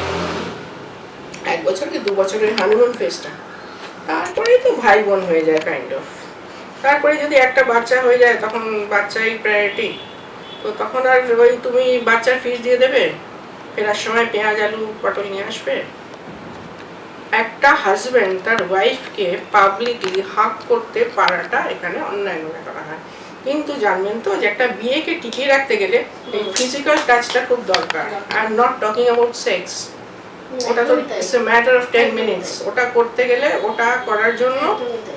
1 বছর কি 2 বছরের হানিমুন ফেজটা, তারপরেই তো ভাই বোন হয়ে যায় কাইন্ড অফ। তারপরে যদি একটা বাচ্চা হয়ে যায় তখন বাচ্চাই প্রায়োরিটি, তো তখন আর ওই তুমি বাচ্চার ফিস দিয়ে দেবে, ফেরার সময় পেঁয়াজ আলু পটল নিয়ে আসবে? একটা হাজবেন্ড তার ওয়াইফকে পাবলিকলি হাক করতে পারাটা এখানে অন্যায় মনে করা হয়, কিন্তু জানবেন তো যে একটা বিয়েকে টিকিয়ে রাখতে গেলে এই ফিজিক্যাল টাচটা খুব দরকার। I am not talking about sex, ওটা তো it's a matter of 10 minutes, ওটা করতে গেলে ওটা করার জন্য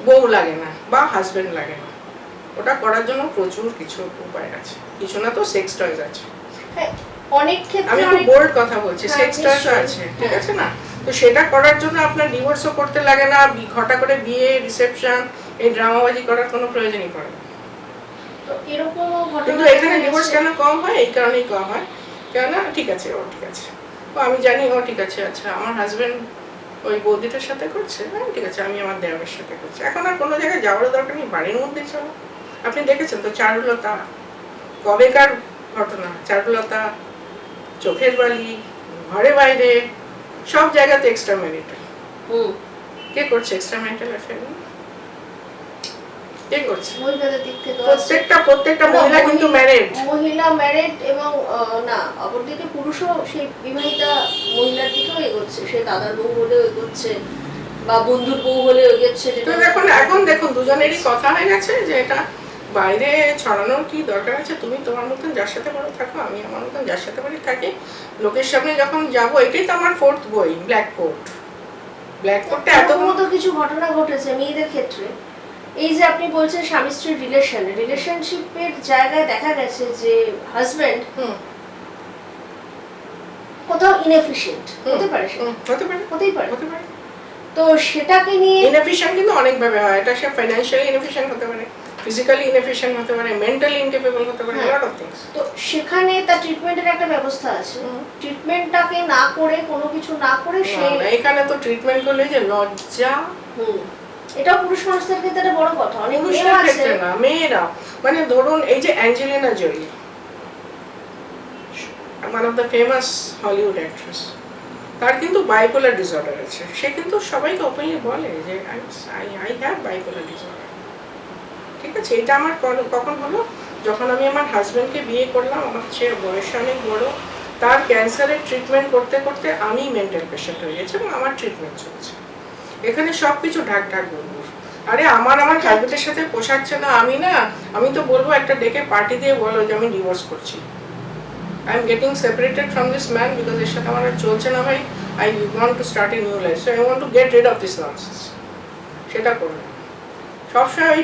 বউ লাগে না বা হাজবেন্ড লাগে না, ওটা করার জন্য প্রচুর কিছু উপায় আছে, কিছু না তো সেক্স টয়েস আছে। অনেক ক্ষেত্রে আমি খুব বোল্ড কথা বলছি, সেক্স টয়েস আছে, ঠিক আছে না? তো সেটা করার জন্য আপনার ডিভোর্সও করতে লাগে না, ঘটা করে বিয়ে রিসেপশন এই ড্রামাবাজি করার কোনো প্রয়োজনই পড়ে না। কিন্তু এখানে ডিভোর্স কেন কম হয়? এই কারণেই কম হয়, কেননা ঠিক আছে ও ঠিক আছে, ও আমি জানি ও ঠিক আছে, আচ্ছা আমার হাজবেন্ড ওই বৌদিটার সাথে করছে, হ্যাঁ ঠিক আছে আমি আমার দেওয়ারের সাথে করছি, এখন আর কোনো জায়গায় যাওয়ার দরকার নেই, বাড়ির মধ্যেই চলো। আপনি দেখেছেন তো চারুলতা, কবেকার ঘটনা, চারুলতা, চোখের বালি, ঘরে বাইরে সব জায়গাতে এক্সট্রা ম্যারিটাল। কে করছে এক্সট্রা ম্যারিটাল অ্যাফেয়ার? কে করছে? মহিলাদের দিক থেকে প্রত্যেকটা মহিলা কিন্তু ম্যারিড, মহিলা ম্যারিড, এবং না অপরদিকে পুরুষও সেই বিবাহিতা মহিলার দিকেও এগোচ্ছে, সে দাদার বউ হলেও এগোচ্ছে বা বন্ধুর বউ হলেও এগোচ্ছে। তো এখন দেখুন দুজনেরই কথা হয়ে গেছে যে এটা বাইরে ছড়ানোর কি দরকার আছে, তুমি তোমার মতন যার সাথে পারো থাকো, আমি আমার মতন যার সাথে পারি থাকি, লোকের সামনে যখন যাবো, এটাই তো আমার 4th বই ব্ল্যাক কোটটা এত মতো কিছু ঘটনা ঘটেছে মেয়েদের ক্ষেত্রে। এই যে আপনি বলছেন স্বামী স্ত্রীর রিলেশনশিপের জায়গায় দেখা গেছে যে হাজবেন্ড কোথাও ইনএফিশিয়েন্ট হতে পারে, সেটা হতেই পারে। তো সেটাকে নিয়ে ইনএফিশিয়েন্ট কিন্তু অনেক ভাবে হয়, এটা সে ফাইনান্সিয়ালি ইনএফিশিয়েন্ট হতে পারে, ফিজিক্যালি ইনএফিশিয়েন্ট হতে পারে, মেন্টালি ইনকেপেবল হতে পারে, লট অফ থিংস। তো সেখানে তার ট্রিটমেন্টের একটা ব্যবস্থা আছে, ট্রিটমেন্টটাকে না করে কোনো কিছু না করে সে এখানে তো ট্রিটমেন্ট করলে যে লজ্জা, এটাও পুরুষ মানুষদের ক্ষেত্রে একটা বড় কথা, অনেক মেয়েরা আছে না, মেয়েরা মানে ধরুন এই যে Angelina Jolie, one of the famous Hollywood actress, তার কিন্তু বাইপোলার ডিসঅর্ডার আছে, সে কিন্তু সবাইকে ওপেনলি বলে যে আই হ্যাভ বাইপোলার ডিসঅর্ডার। ঠিক আছে, এটা আমার কখন হলো, যখন আমি আমার হাজবেন্ডকে বিয়ে করলাম, আমার চেয়ে বয়স অনেক বড়, তার ক্যান্সারের ট্রিটমেন্ট করতে করতে আমি মেন্টাল পেশেন্ট হয়ে গেছি এবং আমার ট্রিটমেন্ট চলছে। এখানে সবকিছু ঢাক বলবো, আরে আমার হাজবেন্ডের সাথে পোষাচ্ছে না, আমি তো বলবো একটা ডেকে পার্টি দিয়ে বলো যে আমি ডিভোর্স করছি, I am getting separated from this man because এর সাথে আমার আর চলছে না ভাই, I want to start a new life, so I want to get rid of this nonsense। সেটা করবে সবসময় ওই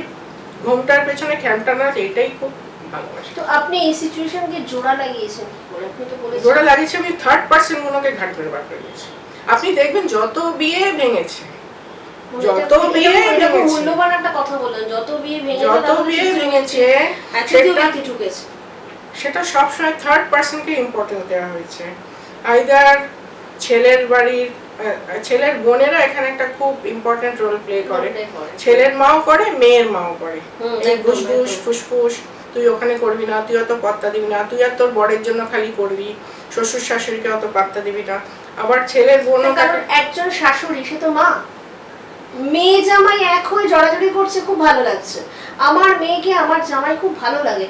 ঘুমটার পেছনে খ্যামটা না, এটাই খুব ভালোবাসি। তো আপনি এই সিচুয়েশনকে জোড়া লাগিয়েছেন কি করে? আপনি তো বলেছেন জোড়া লাগিয়েছি, আমি থার্ড পার্সন গুলোকে ঘাট ধরে বার করে দিয়েছি। আপনি দেখবেন যত বিয়ে ভেঙেছে, যত বিয়ে ভেঙেছে, মূল্যবান একটা কথা বলেন, যত বিয়ে ভেঙেছে সেটা সবসময় থার্ড পার্সনকে ইম্পর্টেন্স দেওয়া হয়েছে। আইদার ছেলের বাড়ির ছেলের বোনেরা এখানে একটা খুব ইম্পর্টেন্ট রোল প্লে করে, ছেলের মাও করে, মেয়ের মাও করে। এই ঘুষঘুষ ফুসফুস, তুই ওখানে করবি না, তুই অত পাত্তা দিবি না, তুই আর তোর বরের জন্য খালি করবি, শ্বশুর শাশুড়িকে অত পাত্তা দিবি না। আবার ছেলের বোনও, কারণ একজন শাশুড়ি সে তো মা, মেয়ে জামাই এক হয়ে জড়াজড়ি করছে, খুব ভালো লাগছে, আমার মেয়েকে আমার জামাই খুব ভালো লাগে,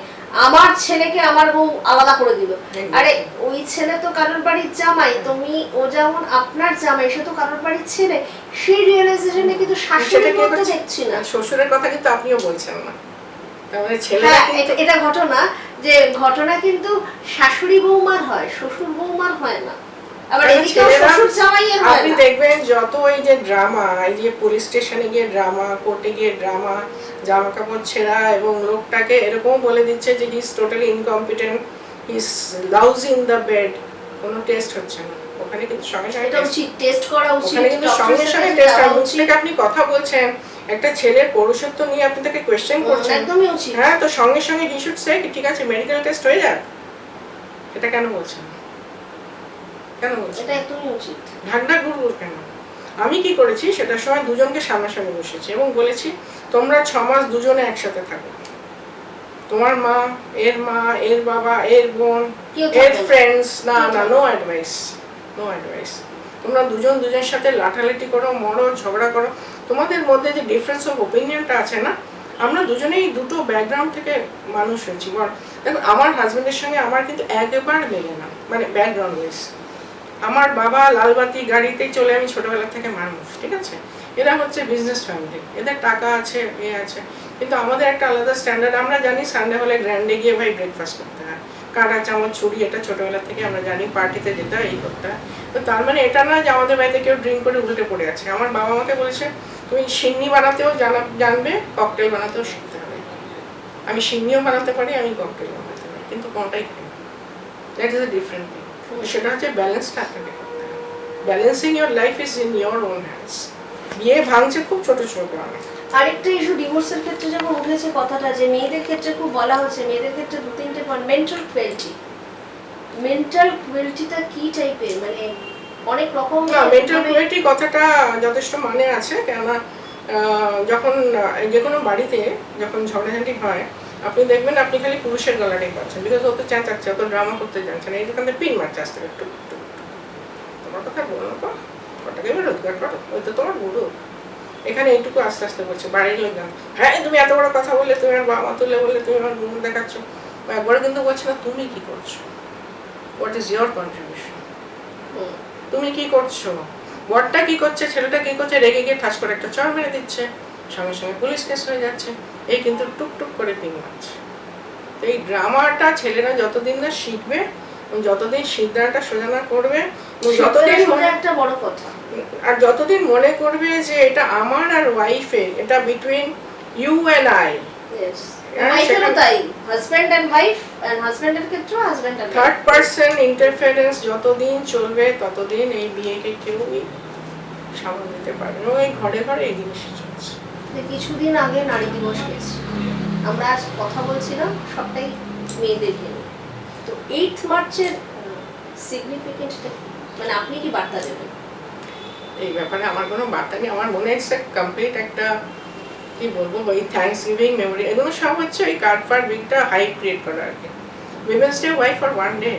আমার ছেলেকে আমার বউ আলাদা করে দিল। আরে ওই ছেলে তো কারোর বাড়ির জামাই, তুমি ও যেমন আপনার জামাই, সে তো কারোর বাড়ির ছেলে, সেই রিয়েলাইজেশনে কিন্তু শাশুড়ির মধ্যে দেখছি না। শ্বশুরের কথা কিন্তু আপনিও বলছেন না, তাহলে ছেলে এটা ঘটনা, যে ঘটনা কিন্তু শাশুড়ি বৌমার হয়, শ্বশুর বৌমার হয় না। আবার এদিকেও শ্বশুর জামাইয়ের হয় না। আপনি দেখবেন যত এই যে ড্রামা, এই যে পুলিশ স্টেশনে গিয়ে ড্রামা, কোর্টে গিয়ে ড্রামা, জামা কাপড় ছেঁড়া এবং লোকটাকে এরকম বলে দিচ্ছে যে he is totally incompetent, he is lousy in the bed, কোনো টেস্ট হচ্ছে না ওখানে, কিন্তু সঙ্গে সঙ্গে এটা উচিত টেস্ট করা উচিত, ওখানে কিন্তু সঙ্গে সঙ্গে টেস্ট করা উচিত। আপনি কথা বলছেন একটা ছেলের পৌরুষত্ব নিয়ে, আপনি তাকে কোশ্চেন করছেন, একদমই উচিত। হ্যাঁ, তো সঙ্গে সঙ্গে হি শুড সে ঠিক আছে মেডিকেল টেস্ট হয়ে যাক। এটা কেন বলছেন? কেন বলছেন? এটা একদমই উচিত। ঢাকঢাক গুড়গুড় কেন? আমি কি করেছি, সেটার সময় দুজনকে সামনাসামনি বসেছি এবং বলেছি তোমরা 6 মাস দুজনে একসাথে থাকো, তোমার মা, এর বাবা, এর বোন, এর ফ্রেন্ডস, না নো অ্যাডভাইস, নো অ্যাডভাইস। তোমরা দুজনের সাথে লাঠালাঠি করো, মরো, ঝগড়া করো, তোমাদের মধ্যে যে ডিফারেন্স অফ ওপিনিয়নটা আছে না, আমরা দুজনেই দুটো ব্যাকগ্রাউন্ড থেকে মানুষ হয়েছি। দেখো আমার হাজবেন্ডের সঙ্গে আমার কিন্তু একেবারে মেলে না, মানে ব্যাকগ্রাউন্ড ওয়াইজ। আমার বাবা লালবাতি গাড়িতেই চলে আমি ছোটবেলা থেকে মানুষ, ঠিক আছে, এরা হচ্ছে বিজনেস ফ্যামিলি, এদের টাকা আছে, আছে, কিন্তু আমাদের একটা আলাদা স্ট্যান্ডার্ড। আমরা জানি সানডে হলে গ্র্যান্ডে গিয়ে ভাই ব্রেকফাস্ট করতে হয়, কাঁটা চামচ ছুরি, এটা ছোটবেলা থেকে আমরা জানি, পার্টিতে যেতে হয়, এই করতে হয়। তো তার মানে এটা না যে আমাদের বাড়িতে কেউ ড্রিঙ্ক করে উল্টে পড়ে আছে। আমার বাবা আমাকে বলেছে তুমি সিন্নি বানাতেও জানবে, ককটেল বানাতেও শিখতে হবে। আমি সিন্নিও বানাতে পারি, আমি ককটেল বানাতে পারি, কিন্তু কোনটাই খাই না। That is a different thing. সেটা হচ্ছে ব্যালেন্সটা আপনাকে করতে হবে। Balancing your life is in your own hands. বিয়ে ভাঙছে খুব ছোট অনেক। আরেকটা ইস্যু ডিভোর্সের ক্ষেত্রে যখন উঠেছে কথাটা, যে মেয়েদের ক্ষেত্রে খুব বলা হচ্ছে, মেয়েদের ক্ষেত্রে 2-3টে পয়েন্ট, মেন্টাল ক্রুয়েলটিটা কি টাইপের, মানে অনেক রকম। মেন্টাল ক্রুয়েলটি কথাটা যথেষ্ট মানে আছে, কেননা যখন যে কোনো বাড়িতে যখন ঝগড়াঝাঁটি হয়, আপনি দেখবেন আপনি খালি পুরুষের গলাটাই পাচ্ছেন, বিকজ ও তো চেঁচাচ্ছে, ও তো ড্রামা করতে জানছে না, এইখান থেকে পিন মারছে আসতে একটু, তোমার কথা বলো তো, ওটাকে আমি রোজগার করো, ওই তো তোমার বুড়ো। এখানে এইটুকু আস্তে আস্তে বলছে বাড়ির লোকজন, হ্যাঁ তুমি এত বড় কথা বললে, তুমি আমার বাবা তুলে বললে, তুমি আমার গুণ দেখাচ্ছ, একবারে কিন্তু বলছে না তুমি কি করছো, হোয়াট ইজ ইয়োর কন্ট্রিবিউশন, তুমি কি করছো, বরটা কি করছে, ছেলেটা কি করছে, রেগে গিয়ে ঠাস করে একটা চড় মেরে দিচ্ছে, সঙ্গে সঙ্গে পুলিশ কেস হয়ে যাচ্ছে, এই কিন্তু টুকটুক করে পিন মারছে। তো এই ড্রামাটা ছেলেরা যতদিন না শিখবে, যতদিন সিদ্ধাটা সোজা না করবে, যতদিন একটা বড় কথা, আর যতদিন মনে করবে যে এটা আমার আর ওয়াইফের, এটা বিটুইন ইউ অ্যান্ড আই, ওয়াইফেরও তাই, হাজব্যান্ড এন্ড ওয়াইফ, এন্ড হাজব্যান্ডের ক্ষেত্রে husband and third person interference যতদিন চলবে ততদিন এই বিয়েকে কেউই সামাল দিতে পারবে না। ওই ঘরে ঘরে এই জিনিসই চলছে। কিছুদিন আগে নারী দিবস গেছে, আমরা আজ কথা বলছিলাম সবটাই মেয়েদের নিয়ে। তো 8th মার্চের সিগনিফিকেন্সটা মানে আপনি কি বার্তা দেবেন? এই ব্যাপারে আমার কোনো বার্তা নেই। আমার মনে হচ্ছে কমপ্লিট একটা কি বলবো, ওই থ্যাঙ্কস গিভিং মেমোরি, এগুলো সব হচ্ছে ওই কার্ড ফার উইকটা হাইপ ক্রিয়েট করা আর কি। Women's day why for one day,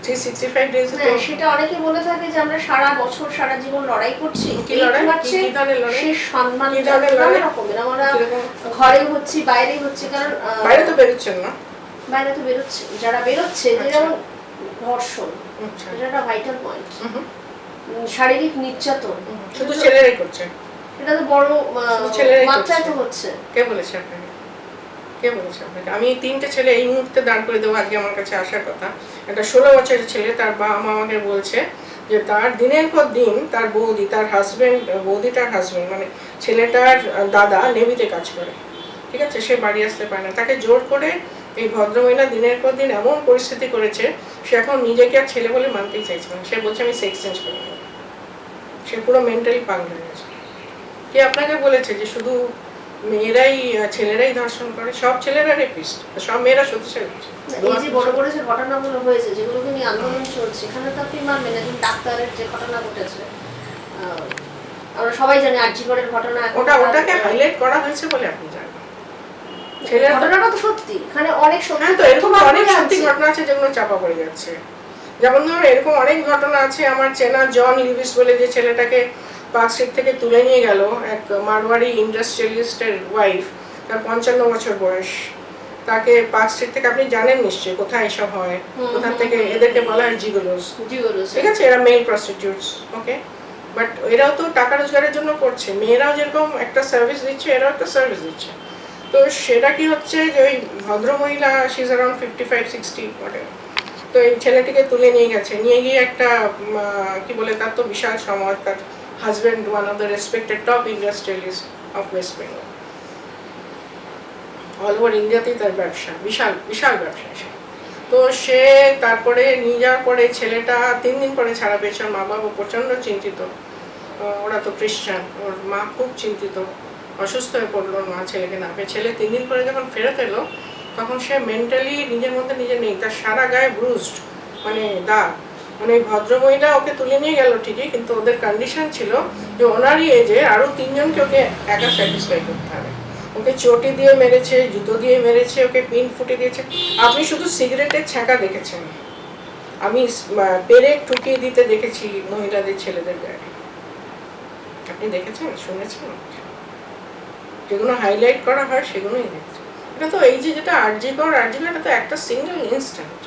365 days. হ্যাঁ, সেটা অনেকে বলে থাকে যে আমরা সারা বছর সারা জীবন লড়াই করছি, কি লড়াই? কি ধরনের লড়াই? সেই সম্মান কি ধরনের লড়াই? রকমের আমরা ঘরে হচ্ছি, বাইরে হচ্ছে, কারণ বাইরে তো বেরোচ্ছেন না। বাইরে তো বেরোচ্ছে, যারা বেরোচ্ছে, যেমন ধর্ষণ, আচ্ছা, এটা একটা ভাইটাল পয়েন্ট। শারীরিক নির্যাতন শুধু ছেলেরাই করছে, এটা তো বড় ছেলেরাই মাত্রায় করছে। তো হচ্ছে। কে বলেছে আপনাকে? কে বলেছে আপনাকে? আমি 3টে ছেলে এই মুহূর্তে দাঁড় করে দেবো আজকে আমার কাছে আসার কথা। একটা 16 বছরের ছেলে, তার বাবা মা আমাকে বলছে যে তার দিনের পর দিন তার বৌদি, তার হাজবেন্ড, বৌদিটার হাজবেন্ড মানে ছেলেটার দাদা নেভিতে কাজ করে, ঠিক আছে, সে বাড়ি আসতে পারে না, তাকে জোর করে এই ভদ্রমহিলা দিনের পর দিন এমন পরিস্থিতি করেছে, সে এখন নিজেকে আর ছেলে বলে মানতেই চাইছে না। সে বলছে আমি সেক্স চেঞ্জ করে নেব। সে পুরো মেন্টালি পাগল হয়ে গেছে। কে আপনাকে বলেছে যে শুধু মেয়েরাই ছেলেরাই ধর্ষণ করে? সব ছেলেরা রেপিস্ট, সব মেয়েরা সত্যি। এই যে বড় বড় যে ঘটনাগুলো হয়েছে, যেগুলোকে নিয়ে আন্দোলন চলছে, এখানে তো আপনি মানবেন একজন ডাক্তারের যে ঘটনা ঘটেছে, আমরা সবাই জানি আরজিকরের ঘটনা, ওটাকে হাইলাইট করা হয়েছে বলে আপনি জানেন। ছেলের ঘটনাটা তো সত্যি, এখানে অনেক সত্যি। হ্যাঁ, তো এরকম অনেক সত্যি ঘটনা আছে যেগুলো চাপা পড়ে যাচ্ছে। যেমন ধরো এরকম অনেক ঘটনা আছে, আমার চেনা জন লিভিস বলে যে ছেলেটাকে পার্ক স্ট্রিট থেকে তুলে নিয়ে গেল, এক মারওয়াড়ি ইন্ডাস্ট্রিয়ালিস্টের ওয়াইফ, তার 55 বছর বয়স, তাকে পার্ক স্ট্রিট থেকে, আপনি জানেন নিশ্চয়ই কোথায় এসব হয়, কোথা থেকে, এদেরকে বলা হয় জিগোলোস, ঠিক আছে, এরা মেল প্রস্টিটিউটস, ওকে, বাট এরাও তো টাকা রোজগারের জন্য করছে। মেয়েরাও যেরকম একটা সার্ভিস দিচ্ছে, এরাও একটা সার্ভিস দিচ্ছে। তো সেটা কি হচ্ছে যে ওই ভদ্রমহিলা, শি ইজ অ্যারাউন্ড 55-60 whatever, তো এই ছেলেটিকে তুলে নিয়ে গেছে, নিয়ে গিয়ে একটা কি বলে, তার তো বিশাল সমাজ, তার husband one of the respected top industrialist of West Bengal, all over ইন্ডিয়াতেই তার ব্যবসা, বিশাল বিশাল ব্যবসা। তো সে তারপরে নিয়ে যাওয়ার পরে ছেলেটা 3 দিন পরে ছাড়া পেয়েছে। ওর মা বাবা প্রচণ্ড চিন্তিত, ওরা তো খ্রিস্টান, ওর মা খুব চিন্তিত, অসুস্থ হয়ে পড়লো ওর মা ছেলেকে না পেয়ে। ছেলে 3 দিন পরে যখন ফেরত এলো, তখন সে মেন্টালি নিজের মধ্যে নিজে নেই, তার সারা গায়ে ব্রুজড, মানে দাগ। মানে ভদ্রমহিলা ওকে তুলে নিয়ে গেল ঠিকই, কিন্তু ওদের কন্ডিশন ছিল যে ওনারই এজে আরও 3 জনকে ওকে একা স্যাটিসফাই করতে হবে। ওকে চটি দিয়ে মেরেছে, জুতো দিয়ে মেরেছে, ওকে পিন ফুটে দিয়েছে। আপনি শুধু সিগারেটের ছ্যাঁকা দেখেছেন, আমি পেরেক ঠুকিয়ে দিতে দেখেছি মহিলাদের, ছেলেদের গায়ে। আপনি দেখেছেন, শুনেছেন? যেগুলো হাইলাইট করা হয় সেগুলোই দেখছেন। এটা তো এই যে যেটা আরজিকর, এটা তো একটা সিঙ্গেল ইনস্ট্যান্স।